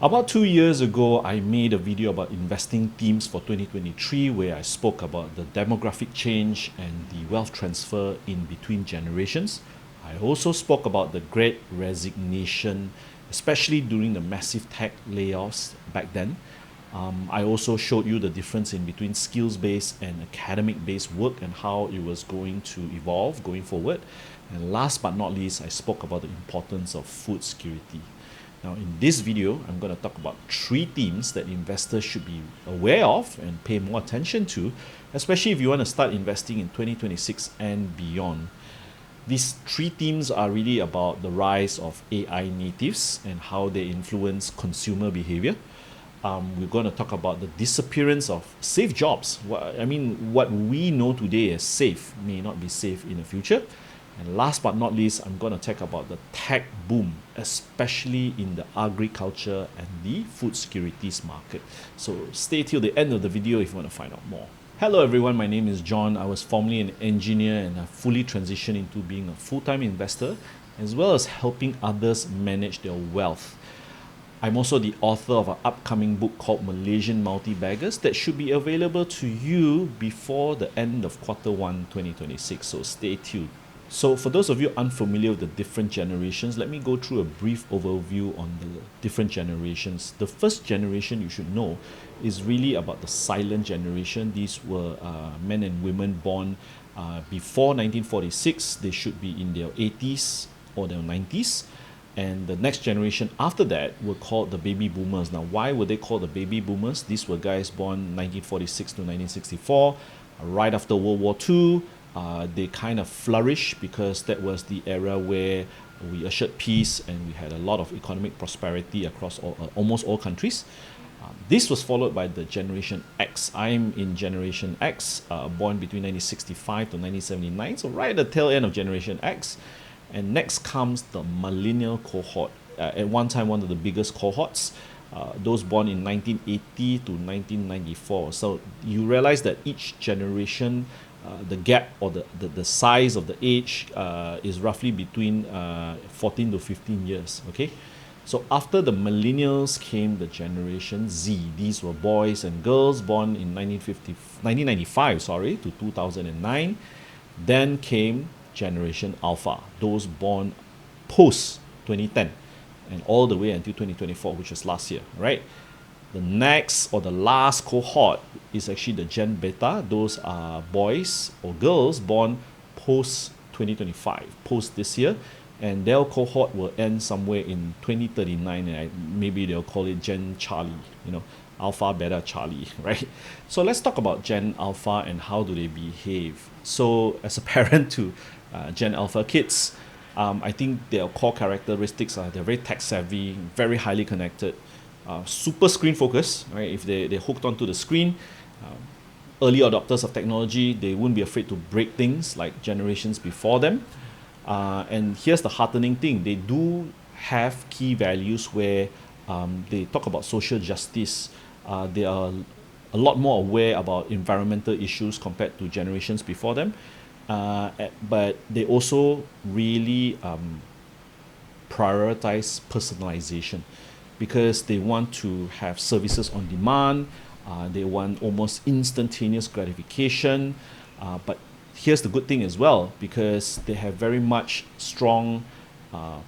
About 2 years ago, I made a video about investing themes for 2023 where I spoke about the demographic change and the wealth transfer in between generations. I also spoke about the great resignation, especially during the massive tech layoffs back then. I also showed you the difference in between skills-based and academic-based work and how it was going to evolve going forward. And last but not least, I spoke about the importance of food security. Now, in this video, I'm going to talk about 3 themes that investors should be aware of and pay more attention to, especially if you want to start investing in 2026 and beyond. These 3 themes are really about the rise of AI natives and how they influence consumer behavior. We're going to talk about the disappearance of safe jobs. What we know today as safe may not be safe in the future. And last but not least, I'm going to talk about the tech boom, especially in the agriculture and the food securities market. So stay till the end of the video if you want to find out more. Hello everyone, my name is John. I was formerly an engineer and I fully transitioned into being a full-time investor as well as helping others manage their wealth. I'm also the author of an upcoming book called Malaysian Multi-Baggers that should be available to you before the end of Q1 2026, so stay tuned. So for those of you unfamiliar with the different generations, let me go through a brief overview on the different generations. The first generation you should know is really about the silent generation. These were men and women born before 1946. They should be in their 80s or their 90s. And the next generation after that were called the baby boomers. Now, why were they called the baby boomers? These were guys born 1946 to 1964, right after World War II. They kind of flourished because that was the era where we ushered peace and we had a lot of economic prosperity across almost all countries. This was followed by the Generation X. I'm in Generation X, born between 1965 to 1979, so right at the tail end of Generation X. And next comes the millennial cohort. At one time, one of the biggest cohorts, those born in 1980 to 1994. So you realize that each generation, the gap or the size of the age is roughly between 14 to 15 years. Okay, so after the millennials came the Generation Z. These were boys and girls born in 1995 to 2009. Then came Generation Alpha, those born post 2010 and all the way until 2024, which was last year, right? The next or the last cohort is actually the Gen Beta. Those are boys or girls born post 2025, post this year, and their cohort will end somewhere in 2039, and maybe they'll call it Gen Charlie, Alpha, Beta, Charlie, right? So let's talk about Gen Alpha and how do they behave. So as a parent to Gen Alpha kids, I think their core characteristics are they're very tech savvy, very highly connected, super screen focused, right? If they're hooked onto the screen, early adopters of technology, they wouldn't be afraid to break things like generations before them. And here's the heartening thing, they do have key values where they talk about social justice. They are a lot more aware about environmental issues compared to generations before them. But they also really prioritize personalization because they want to have services on demand. They want almost instantaneous gratification. But here's the good thing as well, because they have very much strong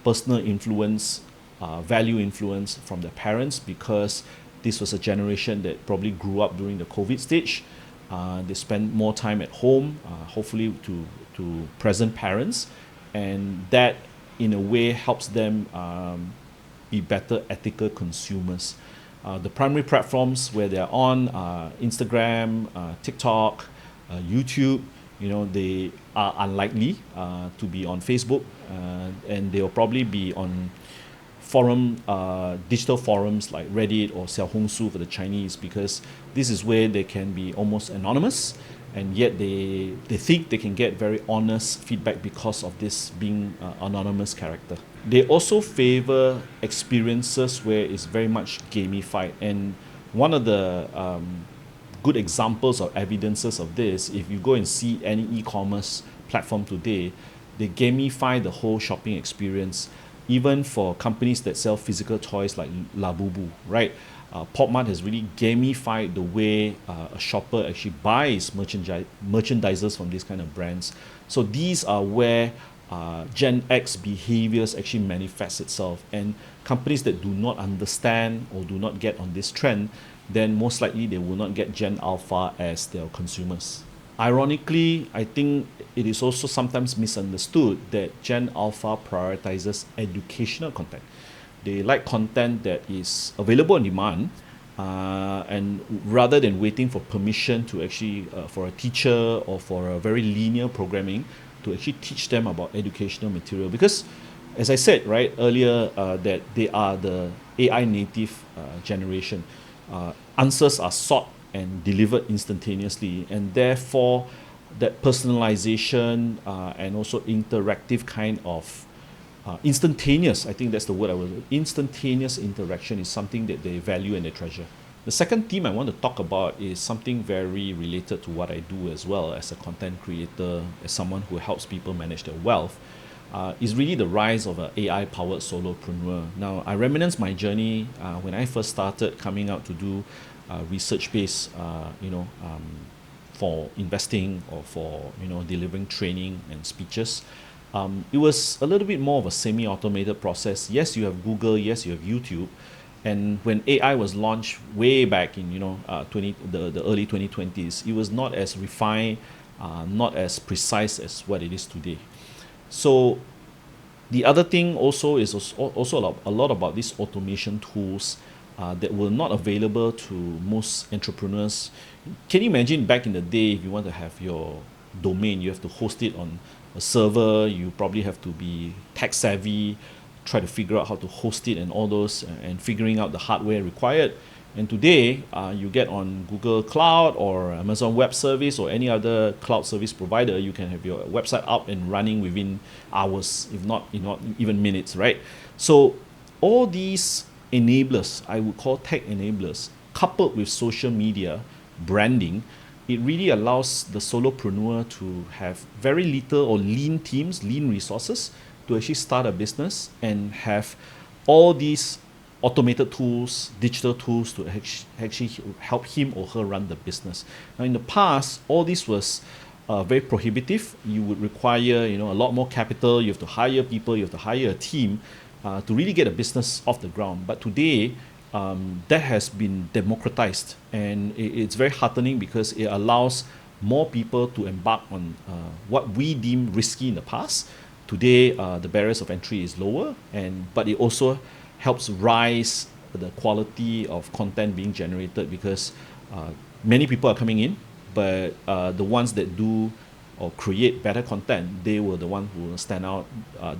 personal influence, value influence from their parents, because this was a generation that probably grew up during the COVID stage. They spend more time at home, hopefully to present parents, and that in a way helps them be better ethical consumers. The primary platforms where they're on Instagram, TikTok, YouTube. They are unlikely to be on Facebook, and they'll probably be on digital forums like Reddit or Xiaohongshu for the Chinese, because this is where they can be almost anonymous, and yet they think they can get very honest feedback because of this being anonymous character. They also favor experiences where it's very much gamified, and one of the good examples or evidences of this, if you go and see any e-commerce platform today, they gamify the whole shopping experience. even for companies that sell physical toys like Labubu, right? PopMart has really gamified the way a shopper actually buys merchandises from these kind of brands. So these are where Gen X behaviors actually manifest itself, and companies that do not understand or do not get on this trend, then most likely they will not get Gen Alpha as their consumers. Ironically, I think it is also sometimes misunderstood that Gen Alpha prioritizes educational content. They like content that is available on demand, and rather than waiting for permission to actually for a teacher or for a very linear programming to actually teach them about educational material. Because as I said right earlier, that they are the AI native generation. Answers are sought and delivered instantaneously, and therefore that personalization and also interactive kind of instantaneous, I think that's the word I would, instantaneous interaction is something that they value and they treasure. The second theme I want to talk about is something very related to what I do as well as a content creator, as someone who helps people manage their wealth, is really the rise of an AI-powered solopreneur. Now, I reminisce my journey when I first started coming out to do research-based, for investing or for delivering training and speeches. It was a little bit more of a semi-automated process. Yes, you have Google. Yes, you have YouTube. And when AI was launched way back in the early 2020s, it was not as refined, not as precise as what it is today. So the other thing also is also a lot about these automation tools that were not available to most entrepreneurs. Can you imagine back in the day, if you want to have your domain, you have to host it on a server, you probably have to be tech savvy, try to figure out how to host it and all those, and figuring out the hardware required. And today, you get on Google Cloud or Amazon Web Service or any other cloud service provider, you can have your website up and running within hours, if not even minutes, right? So all these enablers, I would call tech enablers, coupled with social media, branding, it really allows the solopreneur to have very little or lean teams, lean resources to actually start a business and have all these automated tools, digital tools to actually help him or her run the business. Now, in the past, all this was very prohibitive. You would require a lot more capital. You have to hire people. You have to hire a team to really get a business off the ground. But today, that has been democratized, and it's very heartening because it allows more people to embark on what we deem risky in the past. Today, the barriers of entry is lower, but it also helps rise the quality of content being generated because many people are coming in, but the ones that do or create better content, they were the ones who will stand out.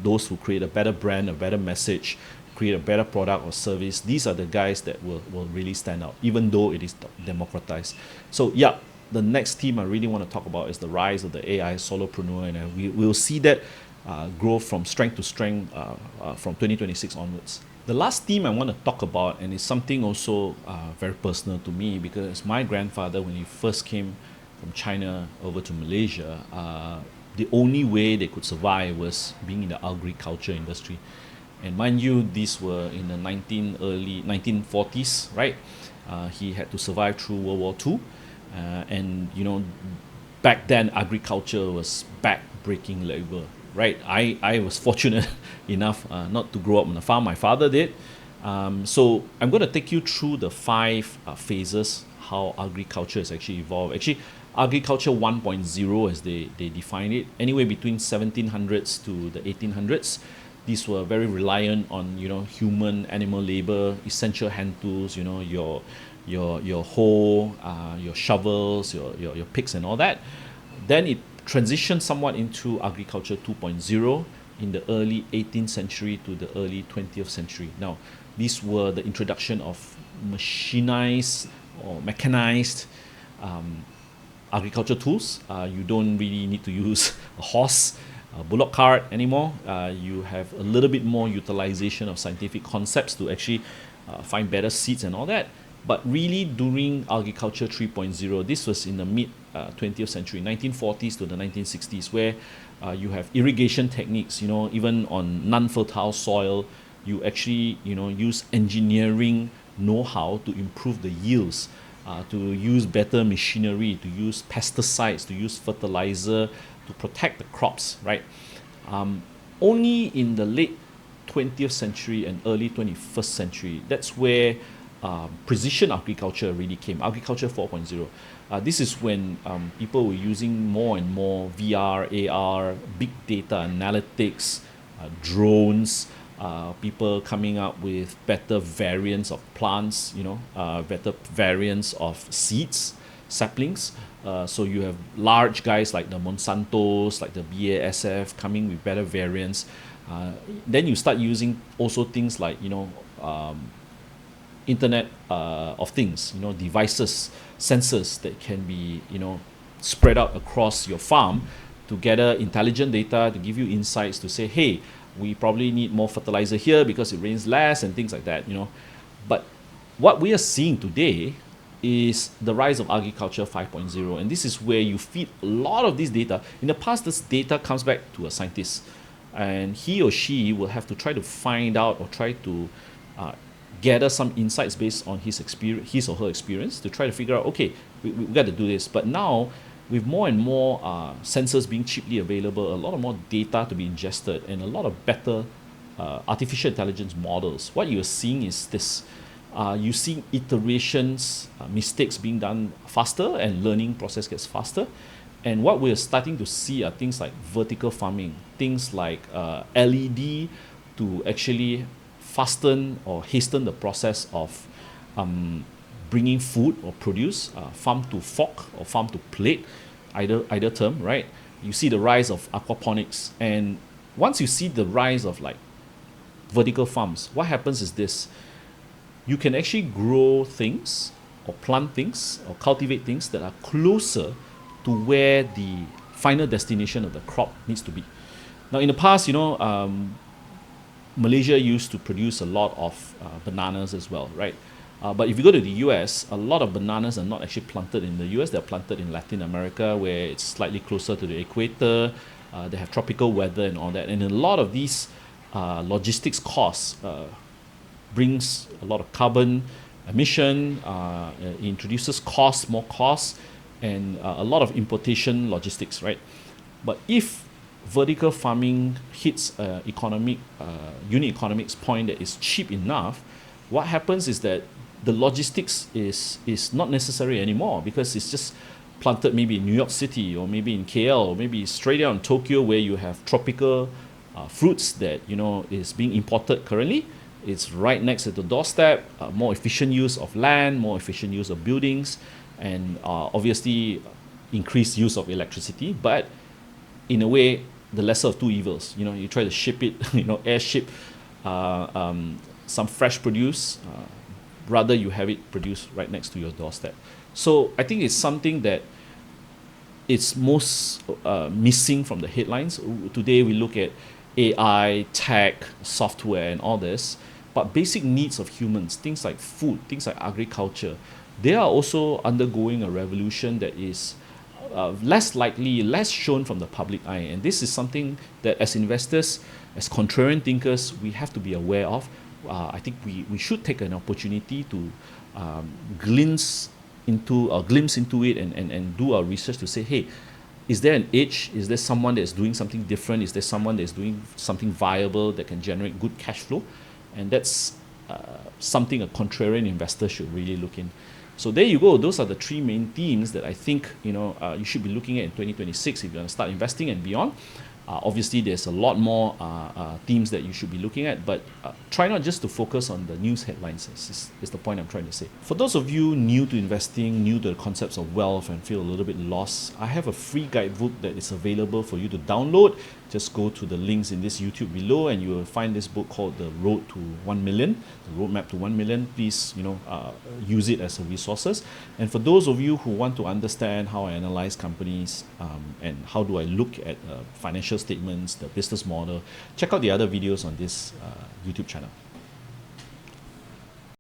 Those who create a better brand, a better message, create a better product or service, these are the guys that will really stand out, even though it is democratized. So yeah, the next theme I really want to talk about is the rise of the AI solopreneur, and we'll see that grow from strength to strength from 2026 onwards. The last theme I want to talk about, and it's something also very personal to me, because my grandfather, when he first came from China over to Malaysia, the only way they could survive was being in the agriculture industry. And mind you, these were in the early 1940s, right? He had to survive through World War II. And back then, agriculture was back-breaking labor, right? I was fortunate enough not to grow up on a farm. My father did. So I'm going to take you through the 5 phases, how agriculture has actually evolved. Actually, agriculture 1.0, as they define it, anywhere between 1700s to the 1800s. These were very reliant on human animal labor, essential hand tools, your hoe, your shovels, your picks and all that. Then it transitioned somewhat into agriculture 2.0 in the early 18th century to the early 20th century. Now, these were the introduction of machinized or mechanized agriculture tools. You don't really need to use a horse, a bullock cart anymore. You have a little bit more utilization of scientific concepts to actually find better seeds and all that. But really, during agriculture 3.0, this was in the mid 20th century, 1940s to the 1960s, where you have irrigation techniques. Even on non-fertile soil, you actually use engineering know-how to improve the yields, to use better machinery, to use pesticides, to use fertilizer to protect the crops, right? Only in the late 20th century and early 21st century, that's where precision agriculture really came, agriculture 4.0. This is when people were using more and more VR, AR, big data analytics, drones, people coming up with better variants of plants, better variants of seeds, saplings. So you have large guys like the Monsantos, like the BASF coming with better variants. Then you start using also things like, Internet of Things, devices, sensors that can be, spread out across your farm to gather intelligent data to give you insights to say, hey, we probably need more fertilizer here because it rains less and things like that, But what we are seeing today is the rise of agriculture 5.0, and this is where you feed a lot of this data. In the past, this data comes back to a scientist, and he or she will have to try to find out or try to gather some insights based on his or her experience to try to figure out, okay, we got to do this. But now, with more and more sensors being cheaply available, a lot of more data to be ingested, and a lot of better artificial intelligence models, what you're seeing is this. You see iterations, mistakes being done faster, and learning process gets faster. And what we're starting to see are things like vertical farming, things like LED to actually fasten or hasten the process of bringing food or produce, farm to fork or farm to plate, either term, right? You see the rise of aquaponics, and once you see the rise of like vertical farms, what happens is this: you can actually grow things or plant things or cultivate things that are closer to where the final destination of the crop needs to be. Now, in the past, Malaysia used to produce a lot of bananas as well, right? But if you go to the US, a lot of bananas are not actually planted in the US. They're planted in Latin America, where it's slightly closer to the equator. They have tropical weather and all that. And a lot of these logistics costs brings a lot of carbon emission, introduces more costs, and a lot of importation logistics, right? But if vertical farming hits unit economics point that is cheap enough, what happens is that the logistics is not necessary anymore, because it's just planted maybe in New York City, or maybe in KL, or maybe straight out in Tokyo, where you have tropical fruits that is being imported currently. It's right next to the doorstep. More efficient use of land, more efficient use of buildings, and obviously increased use of electricity. But in a way, the lesser of two evils. You try to ship it, airship some fresh produce, rather you have it produced right next to your doorstep. So I think it's something that it's most missing from the headlines. Today we look at AI, tech, software, and all this, but basic needs of humans, things like food, things like agriculture, they are also undergoing a revolution that is less likely, less shown from the public eye. And this is something that as investors, as contrarian thinkers, we have to be aware of. I think we should take an opportunity to glimpse into it, and do our research to say, hey, is there an edge? Is there someone that's doing something different? Is there someone that's doing something viable that can generate good cash flow? And that's something a contrarian investor should really look in. So there you go. Those are the three main themes that I think you should be looking at in 2026 if you want to start investing and beyond. Obviously, there's a lot more themes that you should be looking at, but try not just to focus on the news headlines, is the point I'm trying to say. For those of you new to investing, new to the concepts of wealth, and feel a little bit lost, I have a free guidebook that is available for you to download. Just go to the links in this YouTube below, and you will find this book called The Road to 1 Million, The Roadmap to 1 Million. Please, use it as a resources. And for those of you who want to understand how I analyze companies and how do I look at financial statements, the business model, check out the other videos on this YouTube channel.